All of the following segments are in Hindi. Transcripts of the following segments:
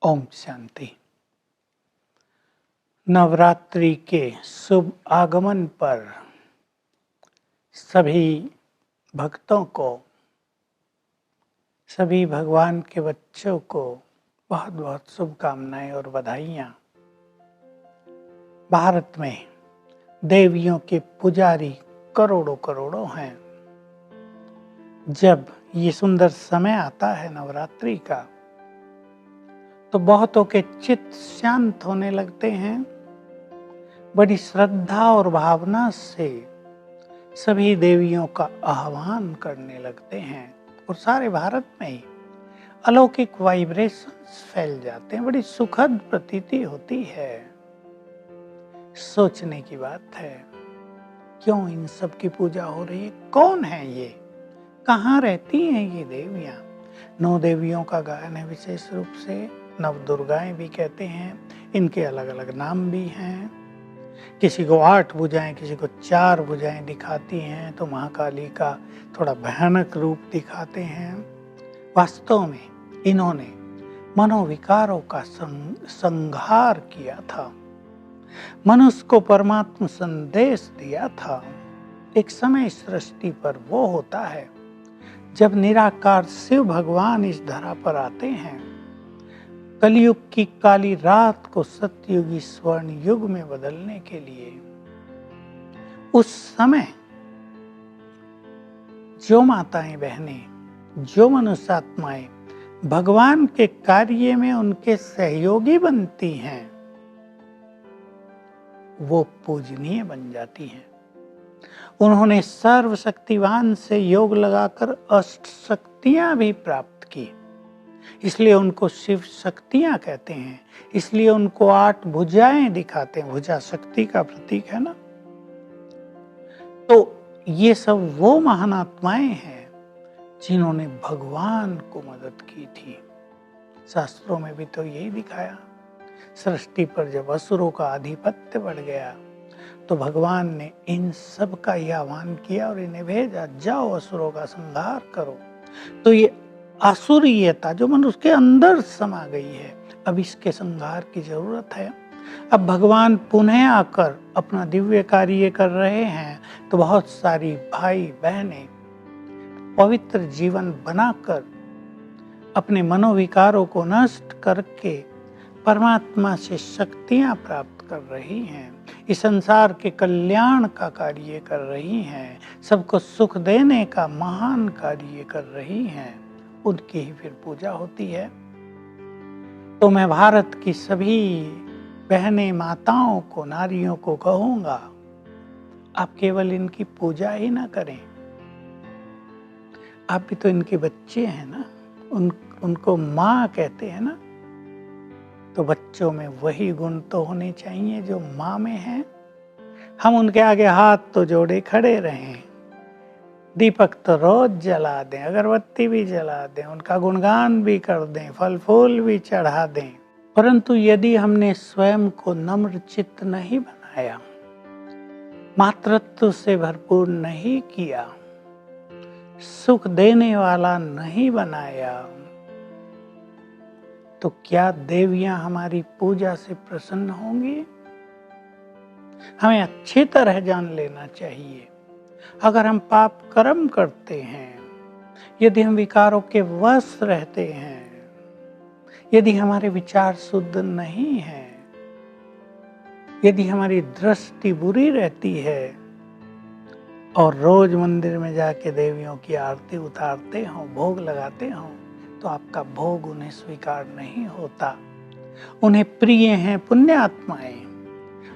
ओम शांति। नवरात्रि के शुभ आगमन पर सभी भक्तों को, सभी भगवान के बच्चों को बहुत बहुत शुभकामनाएं और बधाइयाँ। भारत में देवियों के पुजारी करोड़ों करोड़ों हैं। जब ये सुंदर समय आता है नवरात्रि का, तो बहुतों के चित्त शांत होने लगते हैं। बड़ी श्रद्धा और भावना से सभी देवियों का आह्वान करने लगते हैं और सारे भारत में ही अलौकिक वाइब्रेशंस फैल जाते हैं। बड़ी सुखद प्रतीति होती है। सोचने की बात है, क्यों इन सब की पूजा हो रही है? कौन है ये? कहाँ रहती हैं ये देवियाँ? 9 देवियों का गायन है। विशेष रूप से नव दुर्गाएं भी कहते हैं। इनके अलग अलग नाम भी हैं। किसी को 8 भुजाएं, किसी को 4 भुजाएं दिखाती हैं, तो महाकाली का थोड़ा भयानक रूप दिखाते हैं। वास्तव में इन्होंने मनोविकारों का संहार किया था, मनुष्य को परमात्मा संदेश दिया था। एक समय सृष्टि पर वो होता है जब निराकार शिव भगवान इस धरा पर आते हैं, कलयुग की काली रात को सतयुगी स्वर्ण युग में बदलने के लिए। उस समय जो माताएं बहनें, जो मनुष्य आत्माएं भगवान के कार्य में उनके सहयोगी बनती हैं, वो पूजनीय बन जाती हैं। उन्होंने सर्वशक्तिवान से योग लगाकर अष्ट शक्तियां भी प्राप्त की, इसलिए उनको शिव शक्तियां कहते हैं। इसलिए उनको 8 भुजाएं दिखाते हैं। भुजा शक्ति का प्रतीक है ना। तो ये सब वो महान आत्माएं हैं जिन्होंने भगवान को मदद की थी। शास्त्रों में भी तो यही दिखाया। सृष्टि पर जब असुरों का आधिपत्य बढ़ गया, तो भगवान ने इन सब का यह आह्वान किया और इन्हें भेजा, जाओ असुरों का संहार करो। तो ये आसुरीयता जो मनुष्य के अंदर समा गई है, अब इसके संहार की जरूरत है। अब भगवान पुनः आकर अपना दिव्य कार्य कर रहे हैं, तो बहुत सारी भाई बहनें पवित्र जीवन बनाकर अपने मनोविकारों को नष्ट करके परमात्मा से शक्तियां प्राप्त कर रही हैं। इस संसार के कल्याण का कार्य कर रही हैं। सबको सुख देने का महान कार्य कर रही हैं। उनकी ही फिर पूजा होती है। तो मैं भारत की सभी बहनें, माताओं को, नारियों को कहूंगा, आप केवल इनकी पूजा ही ना करें, आप भी तो इनके बच्चे हैं ना। उनको माँ कहते हैं ना। तो बच्चों में वही गुण तो होने चाहिए जो माँ में है। हम उनके आगे हाथ तो जोड़े खड़े रहें, दीपक तो रोज जला दें, अगरबत्ती भी जला दें, उनका गुणगान भी कर दें, फल फूल भी चढ़ा दें। परंतु यदि हमने स्वयं को नम्र चित्त नहीं बनाया, मातृत्व से भरपूर नहीं किया, सुख देने वाला नहीं बनाया, तो क्या देवियां हमारी पूजा से प्रसन्न होंगी? हमें अच्छी तरह जान लेना चाहिए, अगर हम पाप कर्म करते हैं, यदि हम विकारों के वश रहते हैं, यदि हमारे विचार शुद्ध नहीं है, यदि हमारी दृष्टि बुरी रहती है और रोज मंदिर में जाके देवियों की आरती उतारते हो, भोग लगाते हो, तो आपका भोग उन्हें स्वीकार नहीं होता। उन्हें प्रिय हैं पुण्य आत्माएं,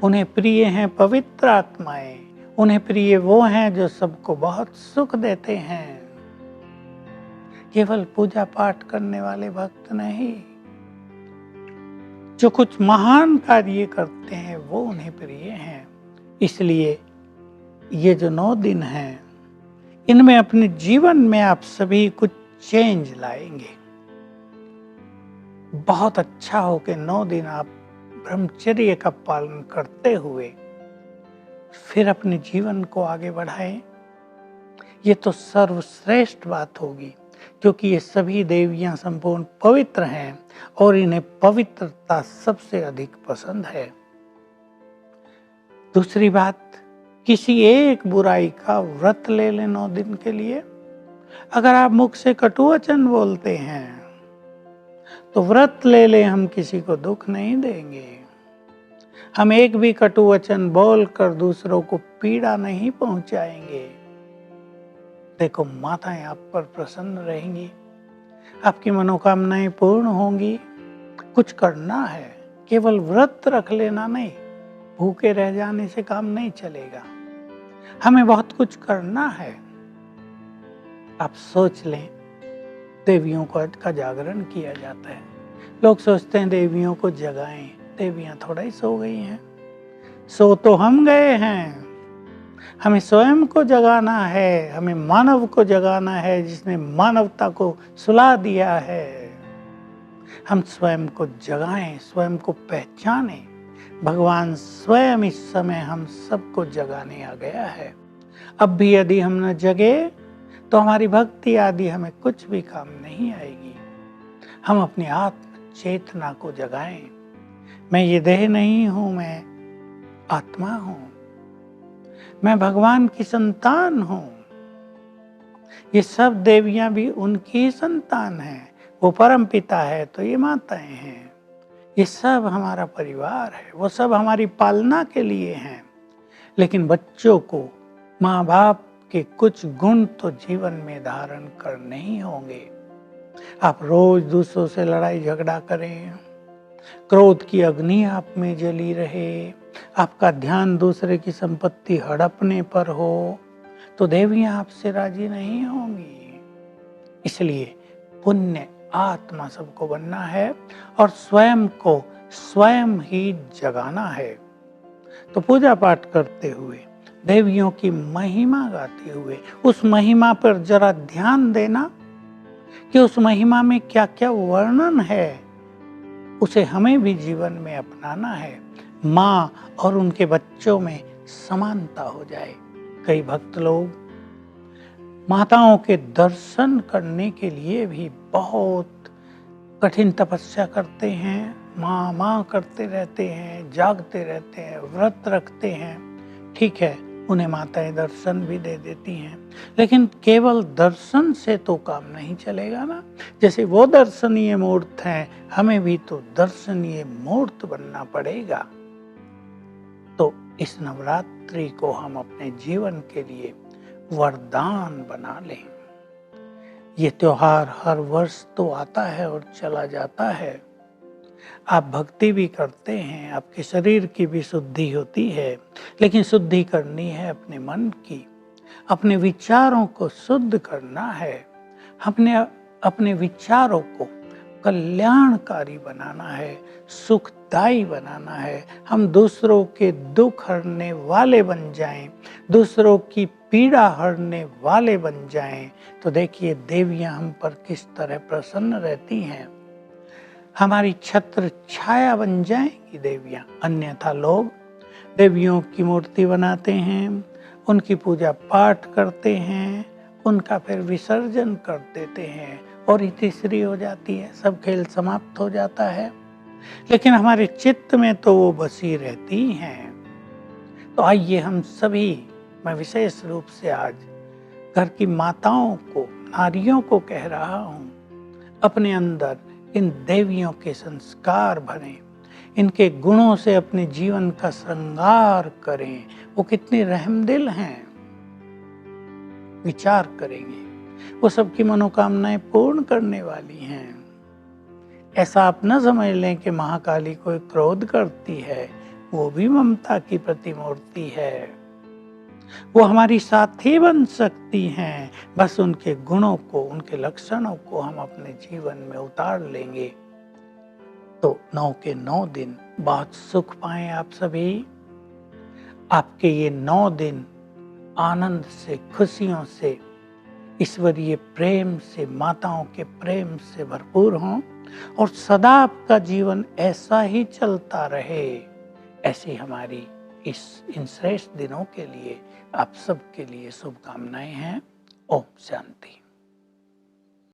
उन्हें प्रिय हैं पवित्र आत्माएं, उन्हें प्रिय वो हैं जो सबको बहुत सुख देते हैं। केवल पूजा पाठ करने वाले भक्त नहीं, जो कुछ महान कार्य करते हैं वो उन्हें प्रिय हैं। इसलिए ये जो 9 दिन हैं, इनमें अपने जीवन में आप सभी कुछ चेंज लाएंगे। बहुत अच्छा हो कि 9 दिन आप ब्रह्मचर्य का पालन करते हुए फिर अपने जीवन को आगे बढ़ाएं। ये तो सर्वश्रेष्ठ बात होगी क्योंकि ये सभी देवियां संपूर्ण पवित्र हैं और इन्हें पवित्रता सबसे अधिक पसंद है। दूसरी बात, किसी एक बुराई का व्रत ले लें 9 दिन के लिए। अगर आप मुख से कटु वचन बोलते हैं तो व्रत ले लें, हम किसी को दुख नहीं देंगे। हम एक भी कटु वचन बोलकर दूसरों को पीड़ा नहीं पहुंचाएंगे। देखो, माताएं आप पर प्रसन्न रहेंगी, आपकी मनोकामनाएं पूर्ण होंगी। कुछ करना है, केवल व्रत रख लेना नहीं, भूखे रह जाने से काम नहीं चलेगा। हमें बहुत कुछ करना है। आप सोच लें, देवियों का जागरण किया जाता है। लोग सोचते हैं देवियों को जगाएं, देवियां थोड़ा ही सो गई हैं। सो तो हम गए हैं, हमें स्वयं को जगाना है, हमें मानव को जगाना है जिसने मानवता को सुला दिया है। हम स्वयं को जगाएं, स्वयं को पहचानें। भगवान स्वयं इस समय हम सबको जगाने आ गया है। अब भी यदि हम न जगे तो हमारी भक्ति आदि हमें कुछ भी काम नहीं आएगी। हम अपनी आत्म चेतना को जगाएं। मैं ये देह नहीं हूं, मैं आत्मा हूं, मैं भगवान की संतान हूं। ये सब देवियां भी उनकी संतान हैं। वो परम पिता है तो ये माताएं हैं। ये सब हमारा परिवार है, वो सब हमारी पालना के लिए हैं। लेकिन बच्चों को माँ बाप के कुछ गुण तो जीवन में धारण करने ही होंगे। आप रोज दूसरों से लड़ाई झगड़ा करें, क्रोध की अग्नि आप में जली रहे, आपका ध्यान दूसरे की संपत्ति हड़पने पर हो, तो देवियां आपसे राजी नहीं होंगी। इसलिए पुण्य आत्मा सबको बनना है और स्वयं को स्वयं ही जगाना है। तो पूजा पाठ करते हुए, देवियों की महिमा गाते हुए, उस महिमा पर जरा ध्यान देना कि उस महिमा में क्या क्या वर्णन है, उसे हमें भी जीवन में अपनाना है। माँ और उनके बच्चों में समानता हो जाए। कई भक्त लोग माताओं के दर्शन करने के लिए भी बहुत कठिन तपस्या करते हैं, माँ माँ करते रहते हैं, जागते रहते हैं, व्रत रखते हैं। ठीक है, उन्हें माताएं दर्शन भी दे देती हैं, लेकिन केवल दर्शन से तो काम नहीं चलेगा ना। जैसे वो दर्शनीय मूर्त हैं, हमें भी तो दर्शनीय मूर्त बनना पड़ेगा। तो इस नवरात्रि को हम अपने जीवन के लिए वरदान बना लें। ये त्योहार हर वर्ष तो आता है और चला जाता है। आप भक्ति भी करते हैं, आपके शरीर की भी शुद्धि होती है, लेकिन शुद्धि करनी है अपने मन की। अपने विचारों को शुद्ध करना है, अपने विचारों को कल्याणकारी बनाना है, सुखदायी बनाना है। हम दूसरों के दुख हरने वाले बन जाएं, दूसरों की पीड़ा हरने वाले बन जाएं, तो देखिए देवियां हम पर किस तरह प्रसन्न रहती हैं। हमारी छत्र छाया बन जाएंगी देवियां। अन्यथा लोग देवियों की मूर्ति बनाते हैं, उनकी पूजा पाठ करते हैं, उनका फिर विसर्जन कर देते हैं और इतिश्री हो जाती है, सब खेल समाप्त हो जाता है। लेकिन हमारे चित्त में तो वो बसी रहती हैं। तो आइए हम सभी, मैं विशेष रूप से आज घर की माताओं को, नारियों को कह रहा हूँ, अपने अंदर इन देवियों के संस्कार भरें, इनके गुणों से अपने जीवन का श्रृंगार करें। वो कितने रहमदिल हैं, विचार करेंगे, वो सबकी मनोकामनाएं पूर्ण करने वाली हैं। ऐसा आप न समझ लें कि महाकाली कोई क्रोध करती है, वो भी ममता की प्रतिमूर्ति है। वो हमारी साथी बन सकती हैं, बस उनके गुणों को, उनके लक्षणों को हम अपने जीवन में उतार लेंगे तो 9 के 9 दिन बहुत सुख पाएं आप सभी। आपके ये 9 दिन आनंद से, खुशियों से, ईश्वरीय प्रेम से, माताओं के प्रेम से भरपूर हों और सदा आपका जीवन ऐसा ही चलता रहे। ऐसी हमारी इन श्रेष्ठ दिनों के लिए आप सबके लिए शुभकामनाएं हैं। ओम शांति।